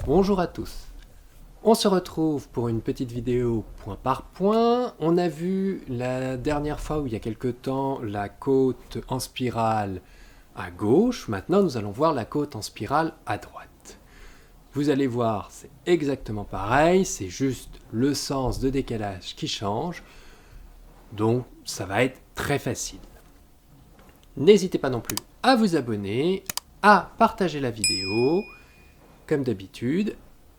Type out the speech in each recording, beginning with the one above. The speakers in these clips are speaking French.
Bonjour à tous. On se retrouve pour une petite vidéo point par point. On a vu la dernière fois, ou il y a quelque temps, la côte en spirale à gauche. Maintenant, nous allons voir la côte en spirale à droite. Vous allez voir, c'est exactement pareil, c'est juste le sens de décalage qui change. Donc, ça va être très facile. N'hésitez pas non plus à vous abonner, à partager la vidéo. Comme d'habitude,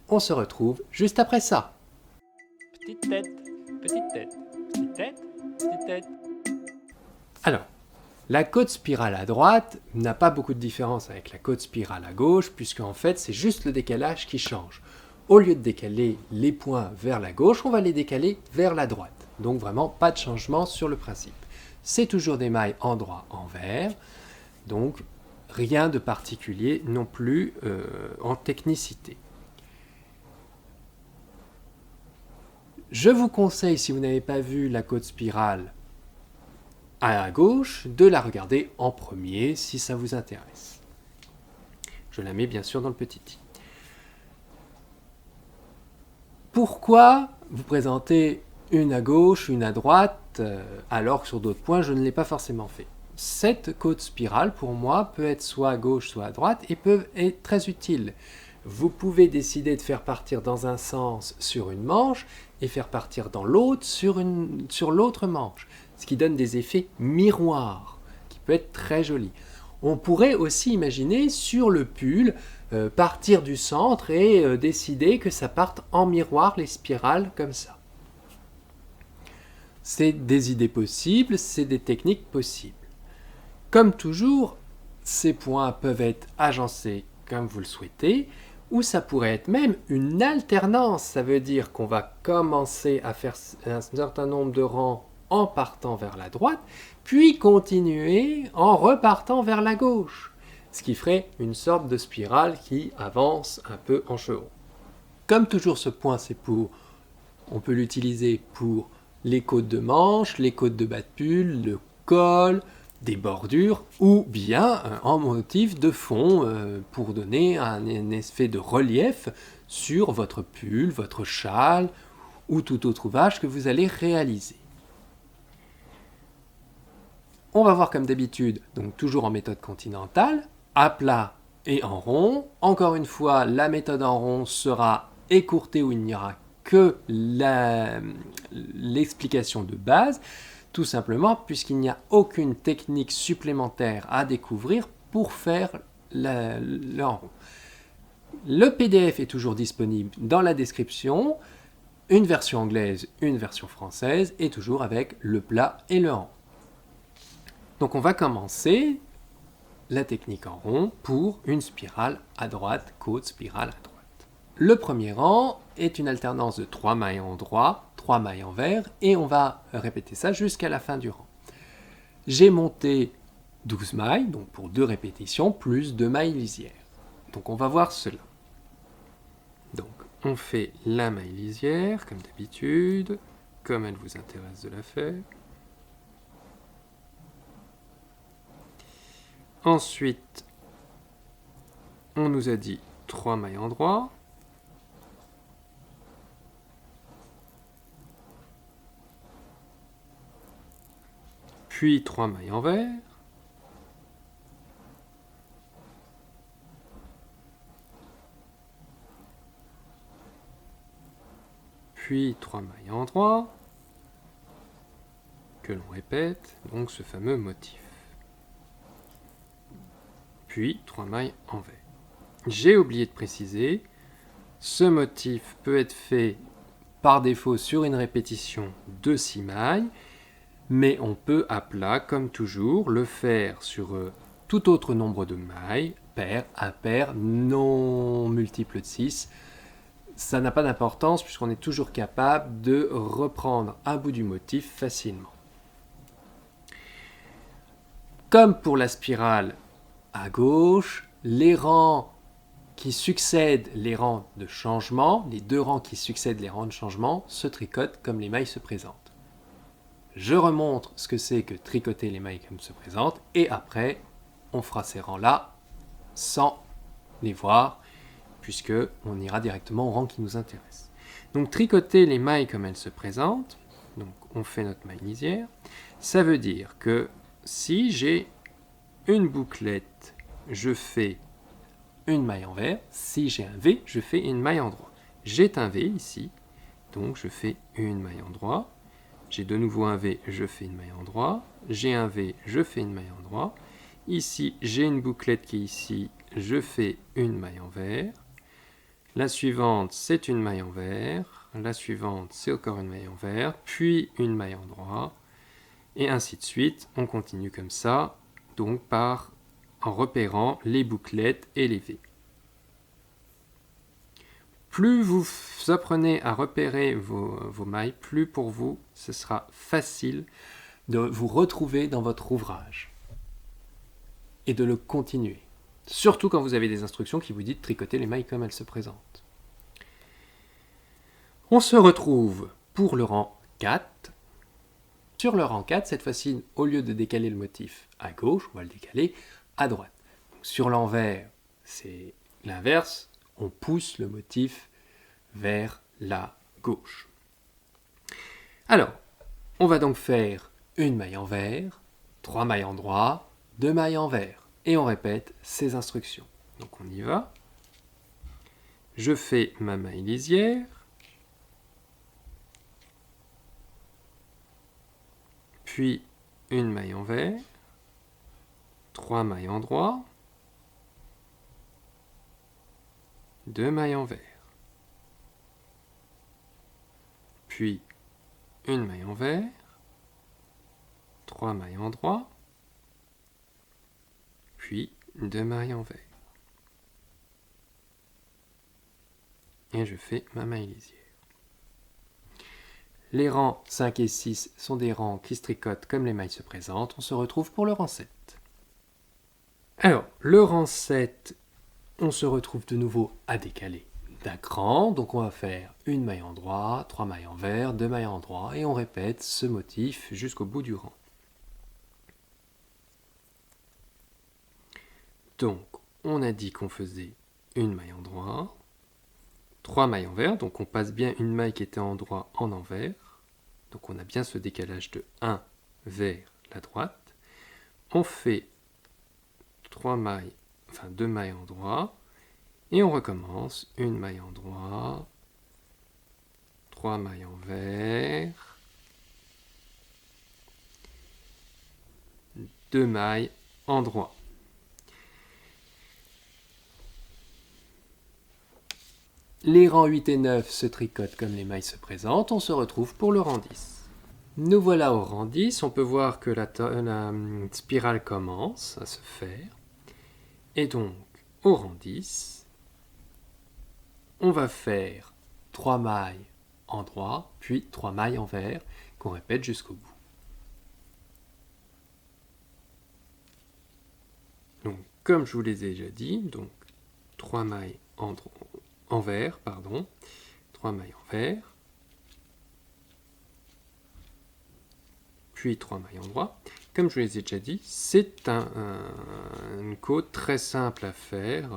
on se retrouve juste après ça. Petite tête, petite tête, petite tête, petite tête. Alors, la côte spirale à droite n'a pas beaucoup de différence avec la côte spirale à gauche, puisque en fait, c'est juste le décalage qui change. Au lieu de décaler les points vers la gauche, on va les décaler vers la droite. Donc vraiment, pas de changement sur le principe. C'est toujours des mailles endroit-envers, donc rien de particulier non plus en technicité. Je vous conseille, si vous n'avez pas vu la côte spirale à gauche, de la regarder en premier si ça vous intéresse. Je la mets bien sûr dans le petit i. Pourquoi vous présentez une à gauche, une à droite, alors que sur d'autres points, je ne l'ai pas forcément fait? Cette côte spirale, pour moi, peut être soit à gauche, soit à droite, et peut être très utile. Vous pouvez décider de faire partir dans un sens sur une manche et faire partir dans l'autre sur l'autre manche, ce qui donne des effets miroirs, qui peut être très joli. On pourrait aussi imaginer sur le pull partir du centre et décider que ça parte en miroir les spirales comme ça. C'est des idées possibles, c'est des techniques possibles. Comme toujours, ces points peuvent être agencés comme vous le souhaitez, ou ça pourrait être même une alternance. Ça veut dire qu'on va commencer à faire un certain nombre de rangs en partant vers la droite, puis continuer en repartant vers la gauche, ce qui ferait une sorte de spirale qui avance un peu en chevaux. Comme toujours, ce point, on peut l'utiliser pour les côtes de manche, les côtes de bas de pull, le col, des bordures, ou bien en motif de fond pour donner un effet de relief sur votre pull, votre châle ou tout autre ouvrage que vous allez réaliser. On va voir comme d'habitude, donc toujours en méthode continentale, à plat et en rond. Encore une fois, la méthode en rond sera écourtée où il n'y aura que l'explication de base, tout simplement puisqu'il n'y a aucune technique supplémentaire à découvrir pour faire le en rond. Le PDF est toujours disponible dans la description, une version anglaise, une version française, et toujours avec le plat et le rond. Donc on va commencer la technique en rond pour une spirale à droite, côte, spirale à droite. Le premier rang est une alternance de 3 mailles en droit, 3 mailles envers, et on va répéter ça jusqu'à la fin du rang. J'ai monté 12 mailles, donc pour 2 répétitions, plus 2 mailles lisières. Donc on va voir cela. Donc on fait la maille lisière, comme d'habitude, comme elle vous intéresse de la faire. Ensuite, on nous a dit 3 mailles en droit. Puis 3 mailles envers. Puis 3 mailles en droit, que l'on répète, donc ce fameux motif. Puis 3 mailles envers. J'ai oublié de préciser, ce motif peut être fait par défaut sur une répétition de 6 mailles, mais on peut à plat, comme toujours, le faire sur tout autre nombre de mailles, pair, impair, non multiple de 6. Ça n'a pas d'importance puisqu'on est toujours capable de reprendre un bout du motif facilement. Comme pour la spirale à gauche, les rangs qui succèdent les rangs de changement, les deux rangs qui succèdent les rangs de changement, se tricotent comme les mailles se présentent. Je remontre ce que c'est que tricoter les mailles comme se présentent, et après, on fera ces rangs-là sans les voir, puisque on ira directement au rang qui nous intéresse. Donc tricoter les mailles comme elles se présentent, donc on fait notre maille lisière, ça veut dire que si j'ai une bouclette, je fais une maille envers, si j'ai un V, je fais une maille endroit. J'ai un V ici, donc je fais une maille endroit. J'ai de nouveau un V, je fais une maille endroit. J'ai un V, je fais une maille endroit. Ici, j'ai une bouclette qui est ici, je fais une maille envers. La suivante, c'est une maille envers. La suivante, c'est encore une maille envers, puis une maille endroit. Et ainsi de suite, on continue comme ça, donc en repérant les bouclettes et les V. Plus vous apprenez à repérer vos mailles, plus pour vous, ce sera facile de vous retrouver dans votre ouvrage et de le continuer. Surtout quand vous avez des instructions qui vous disent de tricoter les mailles comme elles se présentent. On se retrouve pour le rang 4. Sur le rang 4, cette fois-ci, au lieu de décaler le motif à gauche, on va le décaler à droite. Donc, sur l'envers, c'est l'inverse, on pousse le motif vers la gauche. Alors, on va donc faire une maille envers, 3 mailles endroit, 2 mailles envers. Et on répète ces instructions. Donc on y va. Je fais ma maille lisière. Puis une maille envers, 3 mailles endroit, 2 mailles envers. Puis une maille envers, 3 mailles endroit, puis 2 mailles envers. Et je fais ma maille lisière. Les rangs 5 et 6 sont des rangs qui se tricotent comme les mailles se présentent. On se retrouve pour le rang 7. Alors, le rang 7, on se retrouve de nouveau à décaler d'un cran. Donc on va faire une maille endroit, 3 mailles envers, 2 mailles endroit. Et on répète ce motif jusqu'au bout du rang. Donc, on a dit qu'on faisait une maille endroit, 3 mailles envers, donc on passe bien une maille qui était endroit en envers. Donc on a bien ce décalage de 1 vers la droite. On fait 2 mailles endroit, et on recommence une maille endroit, 3 mailles envers, 2 mailles endroit. Les rangs 8 et 9 se tricotent comme les mailles se présentent. On se retrouve pour le rang 10. Nous voilà au rang 10. On peut voir que la spirale commence à se faire. Et donc, au rang 10, on va faire 3 mailles endroit, puis 3 mailles envers, qu'on répète jusqu'au bout. Donc, comme je vous les ai déjà dit, donc 3 mailles envers, 3 mailles envers, puis 3 mailles endroit. Comme je vous les ai déjà dit, c'est une côte très simple à faire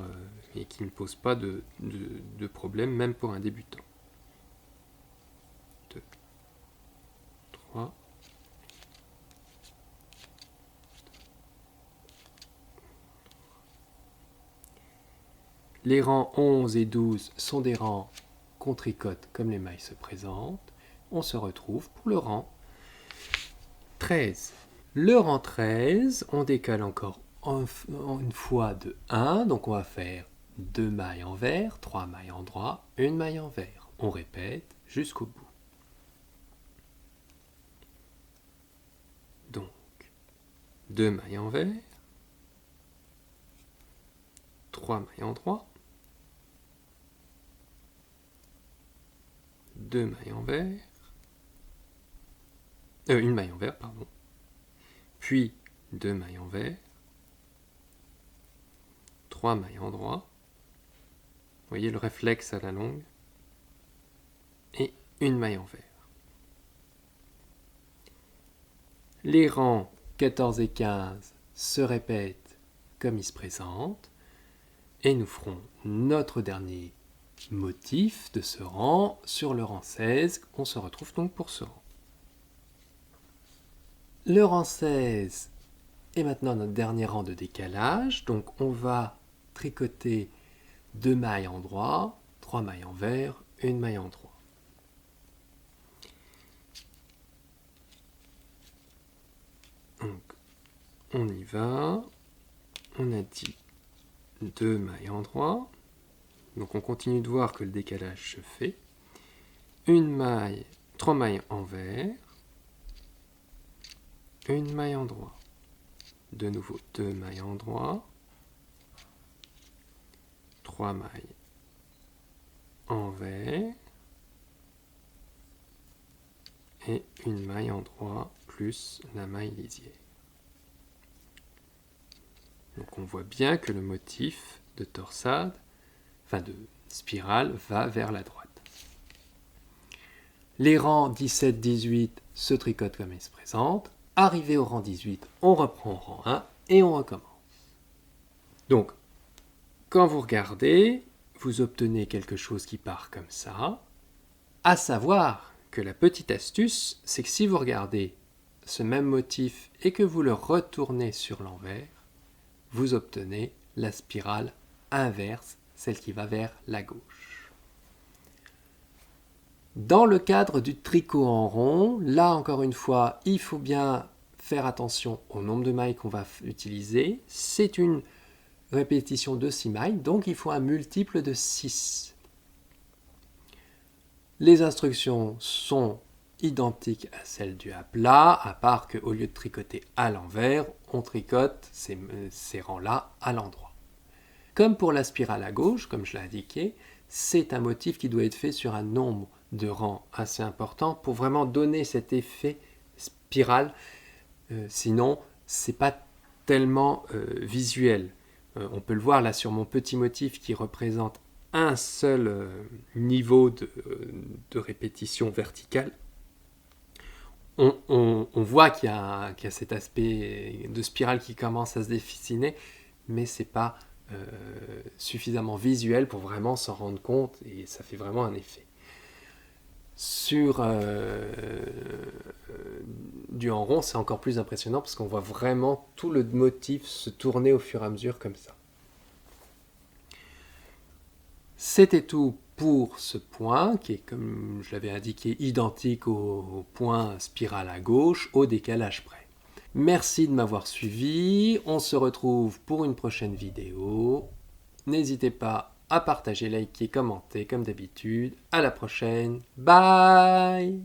et qui ne pose pas de problème, même pour un débutant. 2, 3, les rangs 11 et 12 sont des rangs qu'on tricote comme les mailles se présentent. On se retrouve pour le rang 13. Le rang 13, on décale encore une fois de 1, donc on va faire 2 mailles envers, 3 mailles endroit, 1 maille envers. On répète jusqu'au bout. Donc, 2 mailles envers, 3 mailles endroit, 2 mailles envers, 1 maille envers, puis 2 mailles envers, 3 mailles endroit, vous voyez le réflexe à la longue, et 1 maille envers. Les rangs 14 et 15 se répètent comme ils se présentent, Et nous ferons notre dernier motif de ce rang sur le rang 16. On se retrouve donc pour ce rang. Le rang 16 est maintenant notre dernier rang de décalage. Donc on va tricoter 2 mailles en droit, 3 mailles envers, 1 maille en droit. Donc on y va. On a dit 2 mailles en droit. Donc on continue de voir que le décalage se fait. 1 maille, 3 mailles envers, 1 maille en droit. De nouveau 2 mailles en droit, 3 mailles envers et 1 maille en droit plus la maille lisière. Donc on voit bien que le motif de torsade, enfin de spirale, va vers la droite. Les rangs 17-18 se tricotent comme ils se présentent. Arrivé au rang 18, on reprend au rang 1 et on recommence. Donc, quand vous regardez, vous obtenez quelque chose qui part comme ça. À savoir que la petite astuce, c'est que si vous regardez ce même motif et que vous le retournez sur l'envers, vous obtenez la spirale inverse, celle qui va vers la gauche. Dans le cadre du tricot en rond, là encore une fois, il faut bien faire attention au nombre de mailles qu'on va utiliser. C'est une répétition de 6 mailles, donc il faut un multiple de 6. Les instructions sont identiques à celles du à plat, à part qu'au lieu de tricoter à l'envers, on tricote ces rangs-là à l'endroit. Comme pour la spirale à gauche, comme je l'ai indiqué, c'est un motif qui doit être fait sur un nombre de rangs assez important pour vraiment donner cet effet spirale. Sinon, ce n'est pas tellement visuel. On peut le voir là sur mon petit motif qui représente un seul niveau de répétition verticale. On voit qu'il y a cet aspect de spirale qui commence à se dessiner, mais ce n'est pas suffisamment visuel pour vraiment s'en rendre compte et ça fait vraiment un effet. Sur du en rond, c'est encore plus impressionnant parce qu'on voit vraiment tout le motif se tourner au fur et à mesure comme ça. C'était tout pour ce point qui est, comme je l'avais indiqué, identique au point spirale à gauche, au décalage près. Merci de m'avoir suivi, on se retrouve pour une prochaine vidéo. N'hésitez pas à partager, liker, commenter comme d'habitude. À la prochaine, bye!